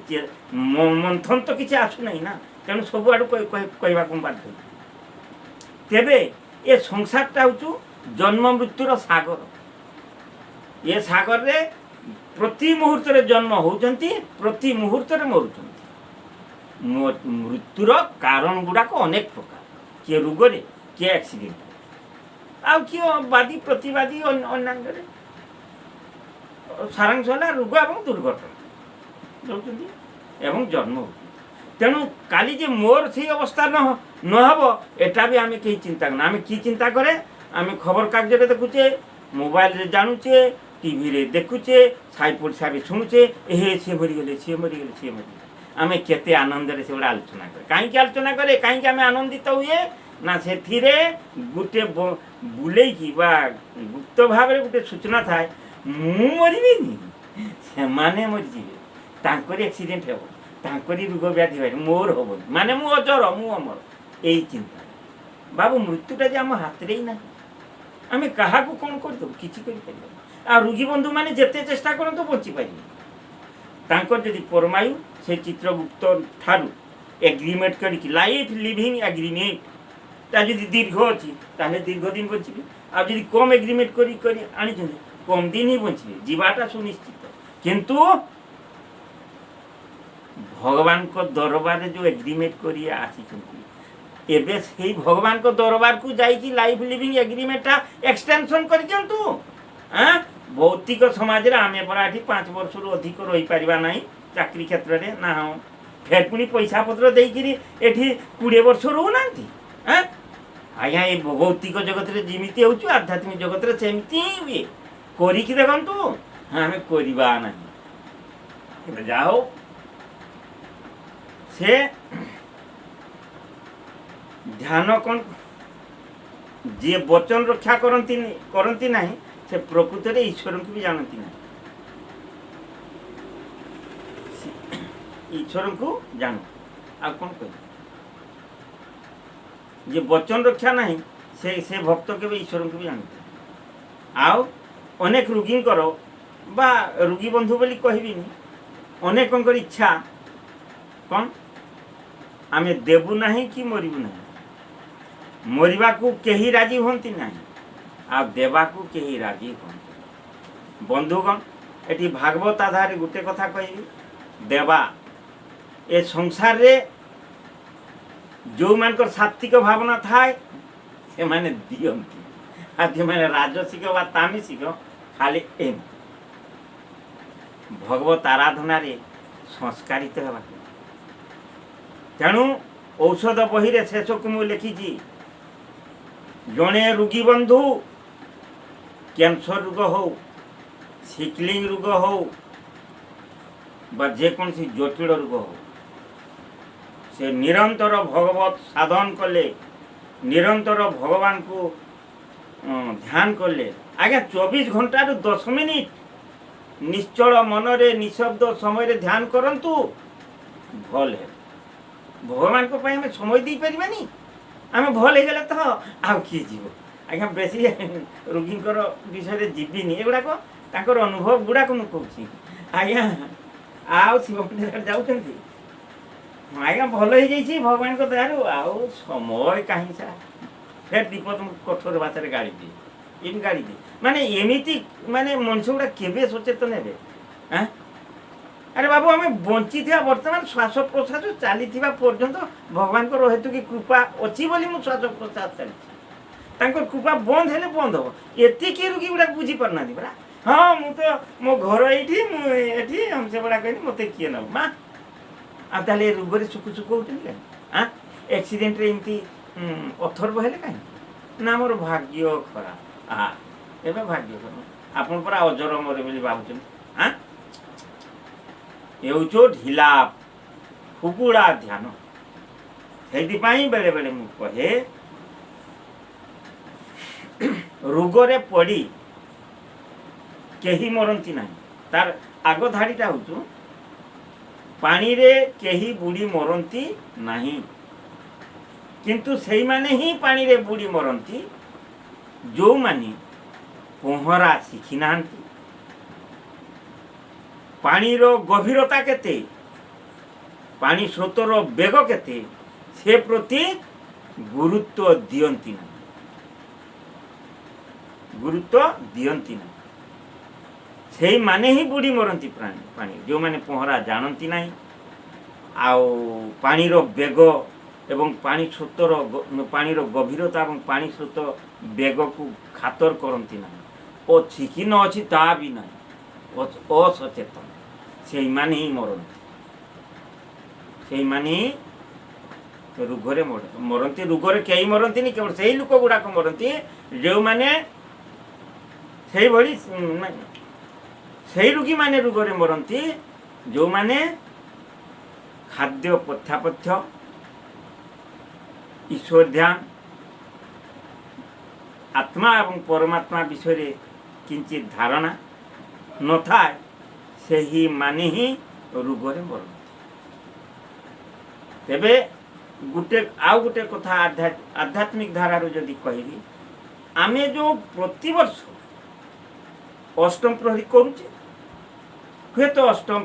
ମନ୍ଥନ ତ କିଛି ଆସୁନାହିଁ ନା ତେଣୁ ସବୁଆଡ଼ୁ କହିବାକୁ ମୁଁ ବାଧ୍ୟ ତେବେ ଏ ସଂସାରଟା ହେଉଛୁ ଜନ୍ମ ମୃତ୍ୟୁର ସାଗର ଏ ସାଗରରେ ପ୍ରତି ମୁହୂର୍ତ୍ତରେ ଜନ୍ମ ହେଉଛନ୍ତି ପ୍ରତି ମୁହୂର୍ତ୍ତରେ ମରୁଛନ୍ତି ମୃତ୍ୟୁର କାରଣ ଗୁଡ଼ାକ ଅନେକ ପ୍ରକାର କିଏ ରୋଗରେ କିଏ ଆକ୍ସିଡେଣ୍ଟ ଆଉ କିଏ ବାଦୀ ପ୍ରତିବାଦୀ ଅନ୍ୟାନ୍ୟରେ ସାରାଂଶ ହେଲା ରୋଗ ଏବଂ ଦୁର୍ଘଟଣା ଦେଉଛନ୍ତି ଏବଂ ଜନ୍ମ ହେଉଛନ୍ତି ତେଣୁ କାଲି ଯେ ମୋର ସେଇ ଅବସ୍ଥା ନ ହେବ ଏଟା ବି ଆମେ କେହି ଚିନ୍ତା କରୁନା ଆମେ କି ଚିନ୍ତା କରେ ଆମେ ଖବରକାଗଜରେ ଦେଖୁଛେ ମୋବାଇଲରେ ଜାଣୁଛେ ଟିଭିରେ ଦେଖୁଛେ ସାଇ ପଡ଼ିଶାରେ ଶୁଣୁଛେ ସିଏ ମରିଗଲେ ସିଏ ମରିଗଲେ ସିଏ ମରିଗଲେ ଆମେ କେତେ ଆନନ୍ଦରେ ସେଗୁଡ଼ା ଆଲୋଚନା କରେ କାହିଁକି ଆଲୋଚନା କରେ କାହିଁକି ଆମେ ଆନନ୍ଦିତ ହୁଏ ନା ସେଥିରେ ଗୋଟେ ବୁଲେଇକି ବା ଗୁପ୍ତ ଭାବରେ ଗୋଟେ ସୂଚନା ଥାଏ ମୁଁ ମରିବିନି ସେମାନେ ମରିଯିବେ ତାଙ୍କରି ଆକ୍ସିଡେଣ୍ଟ ହେବ ତାଙ୍କରି ରୋଗ ବ୍ୟାଧି ବାହାରି ମୋର ହେବନି ମାନେ ମୁଁ ଅଜର ମୁଁ ଅମର ଏଇ ଚିନ୍ତା ବାବୁ ମୃତ୍ୟୁଟା ଯେ ଆମ ହାତରେ ହିଁ ନାହିଁ ଆମେ କାହାକୁ କ'ଣ କରିଦେବୁ କିଛି କରିପାରିବୁ ଆଉ ରୋଗୀ ବନ୍ଧୁମାନେ ଯେତେ ଚେଷ୍ଟା କରନ୍ତୁ ବଞ୍ଚିପାରିବେ ତାଙ୍କର ଯଦି ପରମାୟୁ ସେ ଚିତ୍ରଗୁପ୍ତ ଠାରୁ ଏଗ୍ରିମେଣ୍ଟ କରିକି ଲାଇଫ୍ ଲିଭିଂ ଏଗ୍ରିମେଣ୍ଟଟା ଯଦି ଦୀର୍ଘ ଅଛି ତାହେଲେ ଦୀର୍ଘ ଦିନ ବଞ୍ଚିବେ ଆଉ ଯଦି କମ୍ ଏଗ୍ରିମେଣ୍ଟ କରି ଆଣିଛନ୍ତି କମ୍ ଦିନ ହିଁ ବଞ୍ଚିବେ ଯିବାଟା ସୁନିଶ୍ଚିତ କିନ୍ତୁ ଭଗବାନଙ୍କ ଦରବାରରେ ଯେଉଁ ଏଗ୍ରିମେଣ୍ଟ କରି ଆସିଛନ୍ତି ଏବେ ସେଇ ଭଗବାନଙ୍କ ଦରବାରକୁ ଯାଇକି ଲାଇଫ୍ ଲିଭିଂ ଏଗ୍ରିମେଣ୍ଟଟା ଏକ୍ସଟେନସନ୍ କରିଦିଅନ୍ତୁ ଭୌତିକ ସମାଜରେ ଆମେ ପରା ଏଠି 5 ବର୍ଷରୁ ଅଧିକ ରହିପାରିବା ନାହିଁ ଚାକିରି କ୍ଷେତ୍ରରେ ନା ହଁ ଫେର ପୁଣି ପଇସା ପତ୍ର ଦେଇକିରି ଏଠି 20 ବର୍ଷ ରହୁନାହାନ୍ତି ଆଜ୍ଞା ଏ ଭୌତିକ ଜଗତରେ ଯେମିତି ହେଉଛୁ ଆଧ୍ୟାତ୍ମିକ ଜଗତରେ ସେମିତି ହିଁ ହୁଏ କରିକି ଦେଖନ୍ତୁ ଆମେ କରିବା ନାହିଁ ଏବେ ଯାହା ହଉ ସେ ଧ୍ୟାନ କ'ଣ ଯିଏ ବଚନ ରକ୍ଷା କରନ୍ତି ନାହିଁ ସେ ପ୍ରକୃତରେ ଈଶ୍ୱରଙ୍କୁ ବି ଜାଣନ୍ତି ନାହିଁ ଈଶ୍ୱରଙ୍କୁ ଜାଣୁ ଆଉ କ'ଣ କହିବେ ଯିଏ ବଚନ ରକ୍ଷା ନାହିଁ ସେ ଭକ୍ତ କେବେ ଈଶ୍ୱରଙ୍କୁ ବି ଜାଣନ୍ତି ଆଉ ଅନେକ ରୋଗୀଙ୍କର ବା ରୋଗୀ ବନ୍ଧୁ ବୋଲି କହିବିନି ଅନେକଙ୍କର ଇଚ୍ଛା କ'ଣ ଆମେ ଦେବୁ ନାହିଁ କି ମରିବୁ ନାହିଁ ମରିବାକୁ କେହି ରାଜି ହୁଅନ୍ତି ନାହିଁ ଆଉ ଦେବାକୁ କେହି ରାଜି ହୁଅନ୍ତି ବନ୍ଧୁଗଣ ଏଠି ଭାଗବତ ଆଧାରରେ ଗୋଟେ କଥା କହିବି ଦେବା ଏ ସଂସାରରେ ଯେଉଁମାନଙ୍କର ସାତ୍ତ୍ୱିକ ଭାବନା ଥାଏ ସେମାନେ ଦିଅନ୍ତି ଆଉ ଯେଉଁମାନେ ରାଜସିକ ବା ତାମସିକ ଖାଲି ଏମିତି ଭଗବତ ଆରାଧନାରେ ସଂସ୍କାରିତ ହେବାକୁ ତେଣୁ ଔଷଧ ବହିରେ ଶେଷକୁ ମୁଁ ଲେଖିଛି ଜଣେ ରୋଗୀ ବନ୍ଧୁ କ୍ୟାନ୍ସର ରୋଗ ହେଉ ସିକଲିଂ ରୋଗ ହେଉ ବା ଯେକୌଣସି ଜଟିଳ ରୋଗ ହେଉ ସେ ନିରନ୍ତର ଭଗବତ ସାଧନ କଲେ ନିରନ୍ତର ଭଗବାନଙ୍କୁ ଧ୍ୟାନ କଲେ ଆଜ୍ଞା 24 ଘଣ୍ଟାରୁ 10 ମିନିଟ୍ ନିଶ୍ଚଳ ମନରେ ନିଶବ୍ଦ ସମୟରେ ଧ୍ୟାନ କରନ୍ତୁ ଭଲ ହେବ ଭଗବାନଙ୍କ ପାଇଁ ଆମେ ସମୟ ଦେଇପାରିବାନି ଆମେ ଭଲ ହେଇଗଲେ ତ ଆଉ କିଏ ଯିବ ଆଜ୍ଞା ବେଶୀ ରୋଗୀଙ୍କର ବିଷୟରେ ଯିବିନି ଏଗୁଡ଼ାକ ତାଙ୍କର ଅନୁଭବ ଗୁଡ଼ାକ ମୁଁ କହୁଛି ଆଜ୍ଞା ଆଉ ଶିବ ମନ୍ଦିର ଯାଉଛନ୍ତି ଆଜ୍ଞା ଭଲ ହେଇଯାଇଛି ଭଗବାନଙ୍କ ଦୟାରୁ ଆଉ ସମୟ କାହିଁ ସାର୍ ଫେର ବିପଦ କଠୋର ଭାଷାରେ ଗାଳି ଦିଏ ଏମିତି ଗାଳି ଦିଏ ମାନେ ଏମିତି ମାନେ ମଣିଷ ଗୁଡ଼ା କେବେ ସଚେତନ ହେବେ ଆରେ ବାବୁ ଆମେ ବଞ୍ଚିଥିବା ବର୍ତ୍ତମାନ ଶ୍ୱାସ ପ୍ରଶ୍ୱାସ ଚାଲିଥିବା ପର୍ଯ୍ୟନ୍ତ ଭଗବାନଙ୍କର ହେତୁକି କୃପା ଅଛି ବୋଲି ମୁଁ ଶ୍ୱାସ ପ୍ରଶ୍ୱାସ ଚାଲିଛି ତାଙ୍କର କୃପା ବନ୍ଦ ହେଲେ ବନ୍ଦ ହେବ ଏତିକି ରୋଗୀ ଗୁଡ଼ାକ ବୁଝିପାରୁନାହାନ୍ତି ପରା ହଁ ମୁଁ ତ ମୋ ଘର ଏଇଠି ମୁଁ ଏଠି ସେଗୁଡ଼ା କହିଲି ମୋତେ କିଏ ନେବ ମା ଆଉ ତାହେଲେ ଏ ରୋଗରେ ସୁଖ ହେଉଛନ୍ତି କାହିଁକି ଆକ୍ସିଡେଣ୍ଟରେ ଏମିତି ଅଥର୍ବ ହେଲେ କାହିଁକି ନା ମୋର ଭାଗ୍ୟ ଖରାପ ଏବେ ଭାଗ୍ୟ ଖରାପ ଆପଣ ପରା ଅଜର ମରେ ବୋଲି ଭାବୁଛନ୍ତି ହେଉଛ ଢିଲା ଫୁକୁଡ଼ା ଧ୍ୟାନ ସେଇଥିପାଇଁ ବେଳେ ବେଳେ ମୁଁ କହେ ରୋଗରେ ପଡ଼ି କେହି ମରନ୍ତି ନାହିଁ ତାର ଆଗ ଧାଡ଼ିଟା ହେଉଛୁ पानी रे केही बुड़ी मरती नहीं, किंतु सेई माने ही पानी रे बुड़ी मरती जो माने पहरा शिखी ना। पानी रो गभीरता केते, पानी स्रोतर बेग केते से प्रति गुरुत्व दियंती ना, गुरुत्व दियंती ना। से माने ही बुड़ी मरती प्राणी पानी जो माने पहरा जानती ना, आउ पानी रो बेग एवं पानी स्रोतर पानी रो गभीरता एवं पानी स्रोत बेग को खातर करती ना, ओ छिकी न अच्छी ता भी ना, असचेतन से माने ही मरती, से माने ही रोगरे मरती। रोगरे कई मरती नहीं, केवल से लोक गुड़ाक मरती जो माने से भली से रोगी माने रोगरे मरती जो माने खाद्य पथ्यापथ्य ईश्वर ध्यान आत्मा एवं परमात्मा विषय किंचित धारणा न था, से ही माने ही रोगरे मरती। तेबे गुटे आउ गुटे कथा आध्यात्मिक धारार जदि कहबी, आमे जो प्रतिवर्ष अष्टम प्रहरी करुचे, हुए तो अष्टम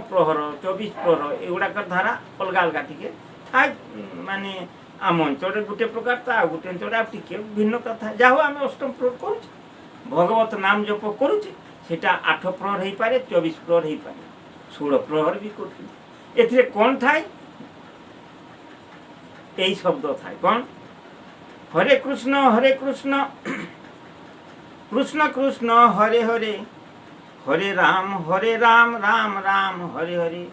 प्रहर 24 प्रहर एगुड़ाक धारा अलग अलग टिके था, माने आम अंचल गोटे प्रकार था, गोटे अंचल टिके भिन्नता था। जहाँ आम अष्टम प्रहर करुचे, भगवत नाम जप करुचे, सेटा 8 प्रहर हो पारे, 24 प्रहर हो पारे, 16 प्रहर भी कर। एथिरे कौन थाए? यही शब्द थाए कौन? हरे कृष्ण कृष्ण कृष्ण हरे हरे, हरे राम राम राम हरे हरे,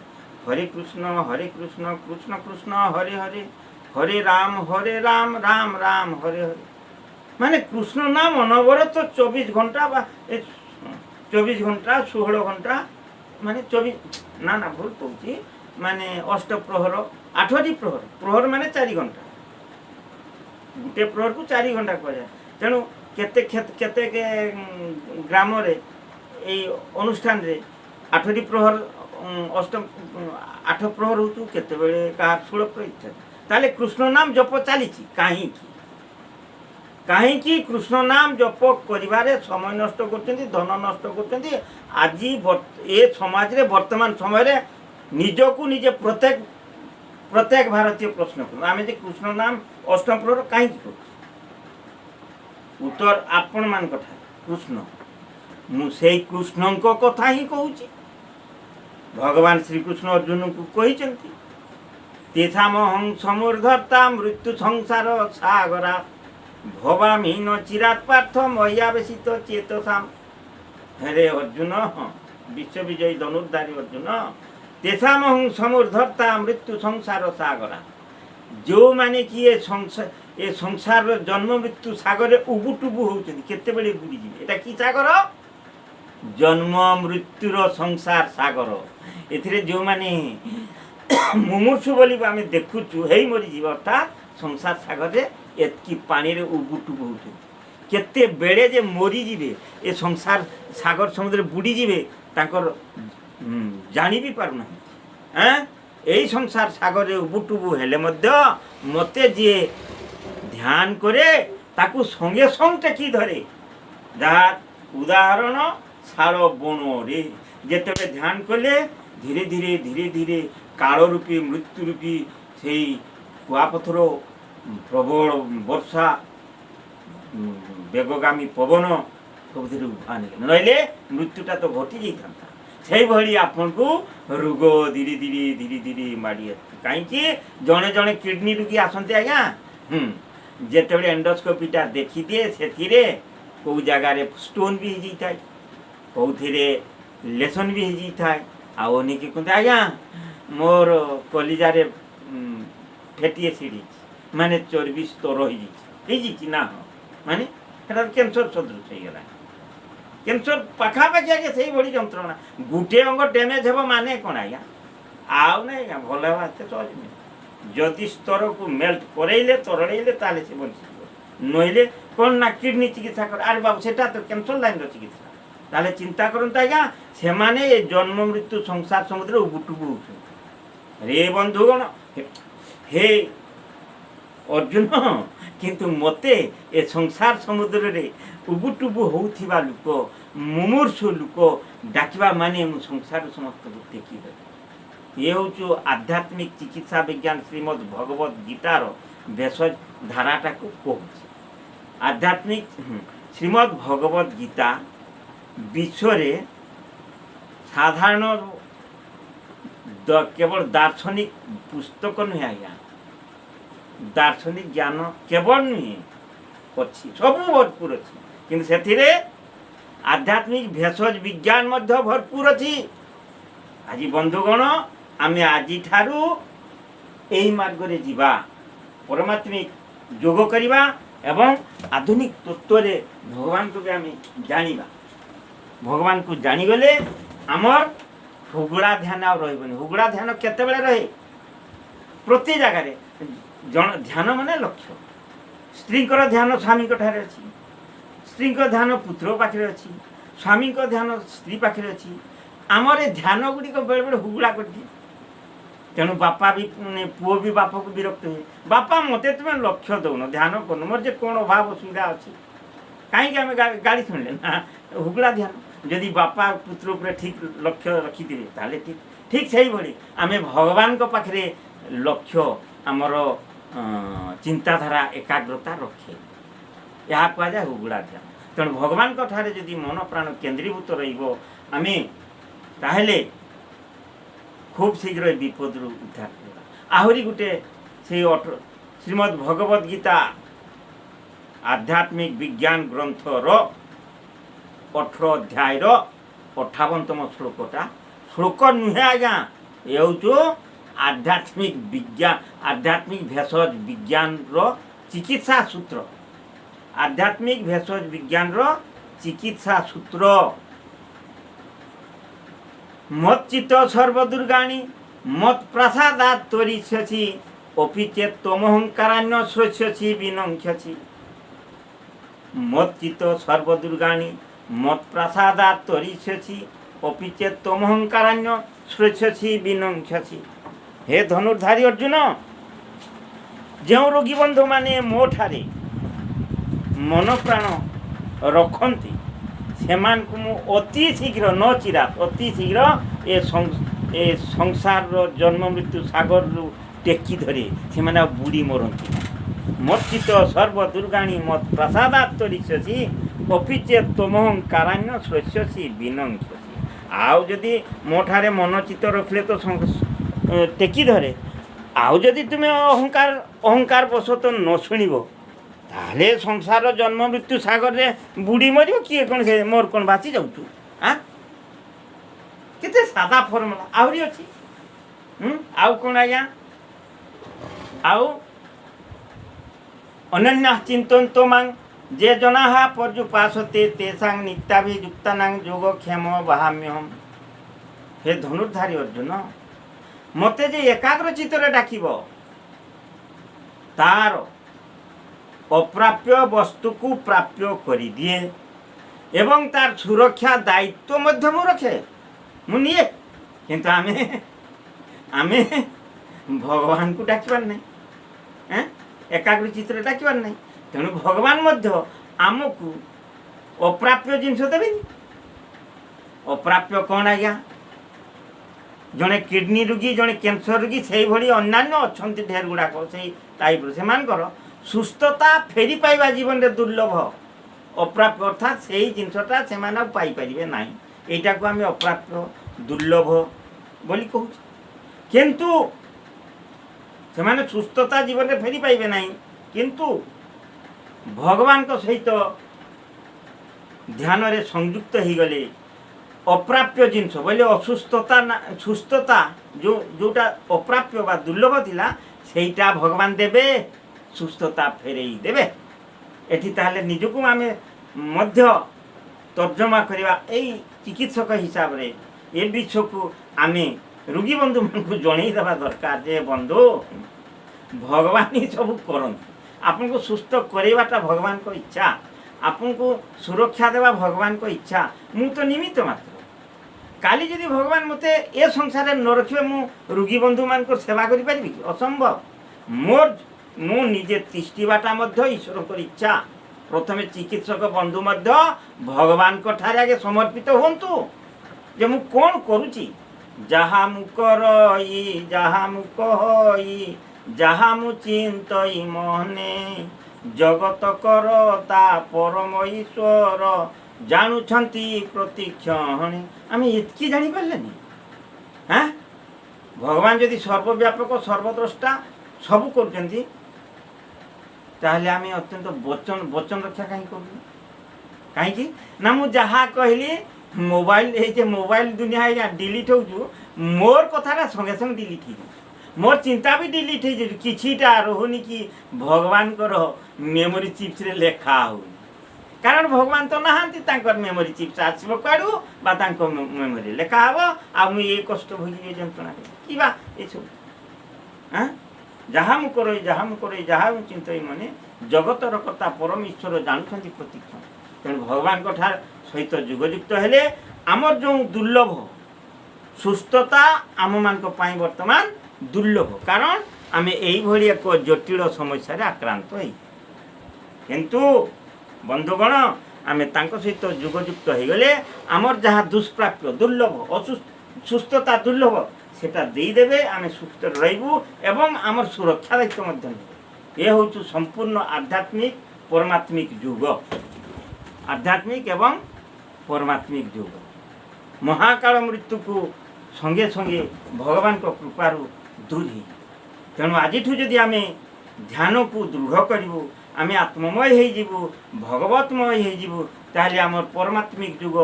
हरे कृष्ण कृष्ण कृष्ण हरे हरे, हरे राम राम राम हरे हरे। माने कृष्ण नाम अनवरत तो 24 घंटा 24 घंटा 16 घंटा माने 24 ना भूल कहूँ, माने अष्ट प्रहर 8टी प्रहर, प्रहर माने 4 घंटा, गोटे प्रहर को 4 घंटा कह। तेणु केते केते ग्राम रे ए अनुष्ठान रे 8टी प्रहर अष्टम 8 प्रहर हो, केते बेले का 16 प्रहर इत्यादि। ताले कृष्ण नाम जप चली कहीं कृष्ण नाम जप करिवारे समय नष्ट करछन्ती, धन नष्ट करछन्ती। आज ए समाज रे वर्तमान समय रे निजको निजे प्रत्येक भारतीय प्रश्न करूँ, आम जे कृष्ण नाम अष्टम प्रहर कहीं कर उत्तर आपण मान कथा कृष्ण, मुझे कृष्ण को कथा ही कहूँ। भगवान श्री कृष्ण अर्जुन को कहते, तेथामहं समूर्धता मृत्यु संसार सागरा, भवामी न चिरात पार्थ मय्यावेशित चेतसा। हेरे अर्जुन, विश्व विजयी धनुर्धारी अर्जुन, तेथामहं समूर्धता मृत्यु संसार सागरा, जो माने कि ये संसार जन्म मृत्यु सागर उबुटुबु होते केते बेले बुड़ी जी। एटा की सागर? जन्म मृत्युर संसार सागर। एथिरे जो माने मुमुक्षु बोली आम देखुचु हे मरी जीव, अर्थात संसार सागर रे एतकी पानी रे उबुटुबु होते केते बेले जे मरी जीवे, ए संसार सागर समुद्र बुड़ी जीवे, तांकर जानी भी पारु ना। यही संसार सागर उबुटुबु हेले मध्य मते जे ध्यान करे ताकू संगे संग टेकी धरे। जार उदाहरण शाल बण रे जेते ध्यान कले धीरे धीरे धीरे धीरे काल रूपी मृत्यु रूपी से कुआपथर प्रबल वर्षा बेगगामी पवन सब नहले मृत्युटा तो घटी जाता। से भली आपन को रोग धीरे धीरे धीरे धीरे माड़ी कहीं जड़े जड़े किडनी रोगी आसते आज्ञा जिते एंडोस्कोपीटा देखी दिए से कौ जगार स्टोन भी हो जाए, कौथे लेसन भी हो जाए। आने की कहते आज्ञा मोर कलिजारे फेटी एसिड माने चर्बी स्तर हो ना, माने कैंसर सदृश हो गला। कैंसर पाखापाखि आगे से बड़ी जंत्रणा गोटे अंग डैमेज हे माने कौन आज्ञा आउ ना आज्ञा भल हाँ एत सहज नुहे। जदि स्तर को मेल्ट करइले तरड़े ताले से बंची नहले कौन ना किडनी चिकित्सा कर। अरे बाबू सेटा तो कैंसर लाइन चिकित्सा ताले चिंता करंतु आज्ञा से माने जन्म मृत्यु संसार समुद्र उबुटुबु होउछन रे बंधुगण हे अर्जुन किंतु मते ए संसार समुद्र रे उबुटुबु होउथिबा लुक मुमूर्षु लुक डाकिबा माने मु संसार समस्त को टेकी दे ये हूँ आध्यात्मिक चिकित्सा विज्ञान श्रीमद् भगवत गीतार भेषज धाराटा को कहूँ आध्यात्मिक श्रीमद् भगवत गीता विश्व साधारण केवल दार्शनिक पुस्तक नुहे आज्ञा दार्शनिक ज्ञान केवल नुहे अच्छी सब भरपूर अच्छी किंतु से आध्यात्मिक भेषज विज्ञान मध्य भरपूर अच्छी आज बंधुगण आमे आज ठारू यही मार्ग रे जीवा परमात्मिक योग करिबा एवं आधुनिक तत्व रे भगवान को भी आमे जानिबा भगवान को जानिगले आमर हुगुड़ा ध्यान आ रहिबनी हुगुड़ा ध्यान केते बेले रहे प्रति जगह रे ध्यान माने लक्ष्य स्त्री को ध्यान स्वामी को ठारे अछि स्त्री को ध्यान पुत्र पाखरे अछि स्वामी को ध्यान स्त्री पाखरे अछि आमर ध्यान गुड़ी को बेले बेले हुगुड़ा करथि तेणु बापा भी पुओ भी बापा को विरक्त हुए बापा मते तुम्हें लक्ष्य दौन ध्यान कर मोर जे कौन अभाव असुविधा अच्छी कहीं आम गाड़ी शुणिले ना हुगुड़ा ध्यान जदि बापा पुत्र उपर ठीक लक्ष्य रखिथे ताले ठीक ठीक से भाई आम भगवान को पाखे लक्ष्य आमर चिंताधारा एकाग्रता रखे यह कहुए हुगुड़ा ध्यान तेणु भगवान को ठारे जदि मन प्राण केन्द्रीभूत रमें ताहले खूब शीघ्र विपद उद्धार आहरी गोटे से श्रीमद् भगवत गीता आध्यात्मिक विज्ञान ग्रंथर 18 अध्याय 58तम श्लोकटा श्लोक नुहे आज्ञा ये हूँ आध्यात्मिक विज्ञान आध्यात्मिक भेषज विज्ञान चिकित्सा सूत्र आध्यात्मिक भेषज विज्ञान चिकित्सा सूत्र मच्चित सर्वदुर्गाणी मत प्रसादात त्वरिष्यसि अपि चेत् त्वमहंकारान्य श्रोष्यसि विनङ्क्ष्यसि मच्चित सर्वदुर्गाणी मत प्रसादात त्वरिष्यसि अपि चेत् त्वमहंकारान्य श्रोष्यसि विनङ्क्ष्यसि हे धनुर्धारी अर्जुन जो रोगी बंधु माने मो ठारे मन प्राण रखती सेमान को मु अति शीघ्र न चिरात अति शीघ्र ए संसार जन्म मृत्यु सागर रु टेकी धरे से माने बुड़ी मरती मच्चित सर्व दुर्गाणी मत प्रसादात्तरिष्यसि अपि चेत् त्वमहंकारान्य श्रोष्यसि विनङ्क्ष्यसि आउ जदि मोठारे मनचित रखले तो टेकी धरे आउ जदि तुम्हें अहंकार बसत न शुणव ताहले संसार जन्म मृत्यु सागर रे बुड़ी मरियो किए कौन से मोर कौन बाची जाऊँ हाँ केते सादा फर्मुला आहरी अच्छी आउ कौन आज्ञा आउ अनन्या चिंतन्तो मांग जे जना पर्युपासते तेषां नित्याभियुक्तानां योगक्षेम वहाम्यहम् हे धनुर्धारी अर्जुन मते जे एकाग्र चित्तरे डाकिब तार अप्राप्य वस्तु को प्राप्य करी दिए एवं तार सुरक्षा दायित्व मध्य मु रखे मुझे किंतु आमे भगवान को डाकिबार नहीं एकाग्र चित्र डाकिबार नहीं तेणु भगवान मध्य आमको अप्राप्य जिनस देवे अप्राप्य कौन आज्ञा जड़े किडनी रोगी जड़े कैंसर रोगी से भाई अन्न्य अच्छा ढेर गुड़ाक से टाइप से सुस्थता फेरी पाइबा जीवन रे दुर्लभ अप्राप्य अर्थात से ही जिनसटा से पाइपर ना यहाँ को आम अप्राप्य दुर्लभ बोली कहूँ किंतु से सुस्थता जीवन रे फेरी पाइबे ना किंतु भगवान को सहित ध्यान रे संयुक्त हो गले अप्राप्य जिनस बोले असुस्थता सुस्थता जोटा अप्राप्य बा दुर्लभ थिला सेटा भगवान देवे सुस्थता फेरे देवे एठी ताहले निजको आमे मध्य तर्जमा करवा यही चिकित्सक हिसाब रे ए विषय को आमे रोगी बंधु मान को जणई देवा दरकार जे बंधु भगवान ही सब करन आपन को सुस्थ करवाटा भगवान को इच्छा आपन को सुरक्षा देवा भगवान को इच्छा मु तो निमित्त मात्र काली जदि भगवान मते ए संसार न रखिबे मु रोगी बंधु मान को सेवा करि परिबि कि असंभव मोर मु निजे तिष्टिबाटा मध्य ईश्वर को इच्छा प्रथमे चिकित्सक बंधु मध्य भगवान को ठारे आगे समर्पित होंतु जे मु कोन करूची जहा मु करई जहा मु कहई जहा मु चिंतई मने जगत करता परम ईश्वर जानुछंती प्रतिक्षण आमे इतकी जानी पारलेनी हाँ भगवान यदि सर्वव्यापक सर्वद्रष्टा सब करछंती ताहले आमे अत्यंत वचन वचन रक्षा कहीं करूँ कहीं ना मु जहा कहली मोबाइल ये मोबाइल दुनिया डिलीट हो मोर कथाटा संगे संगे डिलीट हो मोर चिंता भी डिलीट हो किछिटा रहुनी कि भगवान मेमोरी चिप्स रे लेखा हो कारण भगवान तो नहांती तांकर मेमोरी चिप्स आसब काड़ू बा तांको मेमोरी लेखा हबो आ मु ये कष्ट भोगी जंत्रणा कि बा ए सब हां जहा मु करई जहा मु चिंतई मने जगतर कर्ता परम ईश्वर जानुछंती प्रतीक्षण तेणु भगवान को ठार सहित जुगयुक्त हेले आमर जो दुर्लभ सुस्थता आम मान वर्तमान दुर्लभ कारण आम यही एक जटिल समस्या आक्रांत हो किंतु बंधुगण आम सहित जुगयुक्त हो गले आमर जहाँ दुष्प्राप्य दुर्लभ सुस्थता दुर्लभ सेटा देदेवे आम सुस्थ रही एवं आमर सुरक्षा दायित्व ये हूँ संपूर्ण आध्यात्मिक परमात्मिक युग आध्यात्मिक एवं परमात्मिक युग महाकाल मृत्यु को संगे संगे भगवान को कृपारू दूर ही तेणु आज जदि आम ध्यान को दृढ़ करूँ आम आत्ममय हो भगवतमय हो ताले आम परमात्मिक युग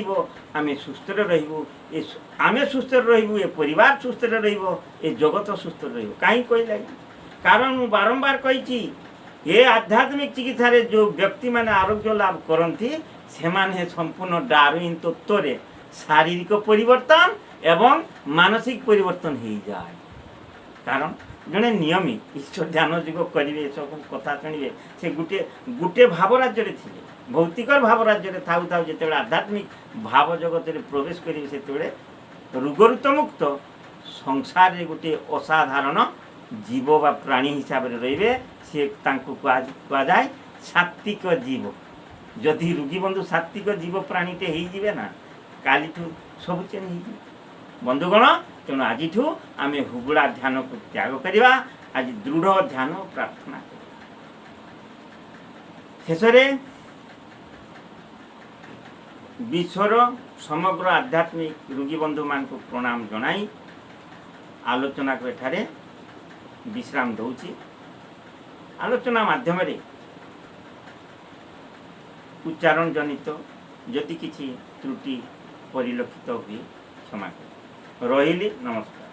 हो आम सुस्थ रही आम सुस्थ रही ए परिवार सुस्थ रही जगत सुस्थ रही कहला कारण मु बारंबार कही ये आध्यात्मिक चिकित्सा रे जो व्यक्ति माने आरोग्य लाभ करती से माने संपूर्ण डार्विन तत्व रे शारीरिक परिवर्तन एवं मानसिक परिवर्तन हो जाए कारण जड़े नियमित ईश्वर ध्यान जुग करेंगे सब कथा शुणे से गोटे गोटे भाव राज्य थे भौतिक भाव राज्य थाऊ थाऊ जो आध्यात्मिक भाव जगत में प्रवेश करेंगे से रोगरुत मुक्त संसार रे गोटे असाधारण जीव बा प्राणी हिसाब से रे सी कहुए सात्विक जीव जदि रोगी बंधु सात्विक जीव प्राणीटे हो ना काली सब चेंज हो बंधुगण तेणु आज आम हुबुड़ा ध्यान को त्याग करवा आज दृढ़ ध्यान प्रार्थना शेष विश्वर समग्र आध्यात्मिक रोगी बंधु मान को प्रणाम जनाई आलोचना को एठारे विश्राम दौची आलोचना माध्यम उच्चारण जनित जदि किसी त्रुटि परिलक्षित हुए क्षमा कर रही नमस्कार।